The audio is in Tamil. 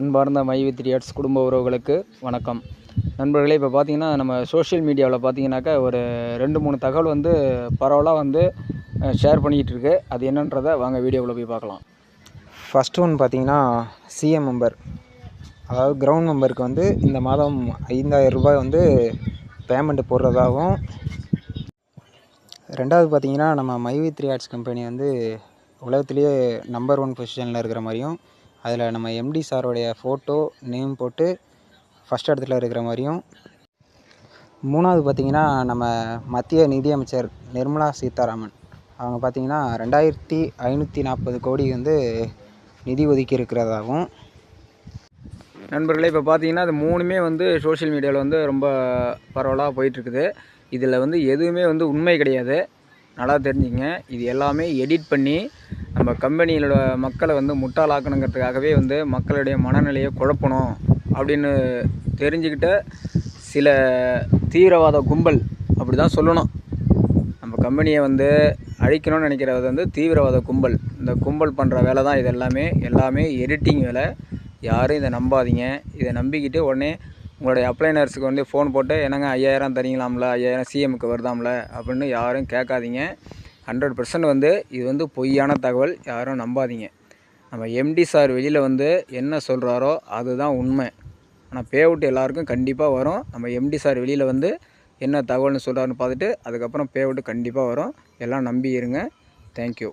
அன்பார்ந்த மை வித் ரியாட்ஸ் குடும்ப உறவுகளுக்கு வணக்கம். நண்பர்களே, இப்போ பார்த்தீங்கன்னா நம்ம சோஷியல் மீடியாவில் பார்த்தீங்கன்னாக்கா ஒரு 2-3 தகவல் வந்து பரவலாக வந்து ஷேர் பண்ணிக்கிட்டு இருக்கு. அது என்னன்றதை வாங்க வீடியோவில் போய் பார்க்கலாம். ஃபஸ்ட்டு ஒன்று பார்த்தீங்கன்னா சிஎம் மெம்பர், அதாவது கிரவுண்ட் மெம்பருக்கு வந்து இந்த மாதம் 5000 ரூபாய் வந்து பேமெண்ட் போடுறதாகவும், ரெண்டாவது பார்த்தீங்கன்னா நம்ம மை வித் ரியாட்ஸ் கம்பெனி வந்து உலகத்திலேயே நம்பர் 1 பொசிஷனில் இருக்கிற மாதிரியும், அதில் நம்ம எம்டி சாரோடைய ஃபோட்டோ நேம் போட்டு ஃபஸ்ட் இடத்துல இருக்கிற மாதிரியும், மூணாவது பார்த்திங்கன்னா நம்ம மத்திய நிதியமைச்சர் நிர்மலா சீதாராமன் அவங்க பார்த்திங்கன்னா 2540 கோடி வந்து நிதி ஒதுக்கி இருக்கிறதாகவும். நண்பர்களே, இப்போ பார்த்தீங்கன்னா அது மூணுமே வந்து சோஷியல் மீடியாவில் வந்து ரொம்ப பரவலாக போயிட்டுருக்குது. இதில் வந்து எதுவுமே வந்து உண்மை கிடையாது, நல்லா தெரிஞ்சுங்க. இது எல்லாமே எடிட் பண்ணி நம்ம கம்பெனியோட மக்களை வந்து முட்டாளாக்கணுங்கிறதுக்காகவே வந்து மக்களுடைய மனநிலையை குழப்பணும் அப்படின்னு தெரிஞ்சுக்கிட்ட சில தீவிரவாத கும்பல், அப்படி தான் சொல்லணும். நம்ம கம்பெனியை வந்து அழிக்கணும்னு நினைக்கிறது வந்து தீவிரவாத கும்பல். இந்த கும்பல் பண்ணுற வேலை தான் இது எல்லாமே எடிட்டிங் வேலை. யாரும் இதை நம்பாதீங்க. இதை நம்பிக்கிட்டு உடனே உங்களுடைய அப்ளைனர்ஸுக்கு வந்து ஃபோன் போட்டு என்னங்க 5000 தரீங்களாம்ல, 5000 சிஎம்முக்கு வருதாம்ல அப்படின்னு யாரும் கேட்காதீங்க. 100% வந்து இது வந்து பொய்யான தகவல், யாரும் நம்பாதீங்க. நம்ம எம்டி சார் வெளியில் வந்து என்ன சொல்கிறாரோ அதுதான் உண்மை. ஆனால் பே அவுட் எல்லாருக்கும் கண்டிப்பாக வரும். நம்ம எம்டி சார் வெளியில் வந்து என்ன தகவல்னு சொல்கிறாருன்னு பார்த்துட்டு அதுக்கப்புறம் பே அவுட்டு கண்டிப்பாக வரும். எல்லாம் நம்பி இருங்க. தேங்க்யூ.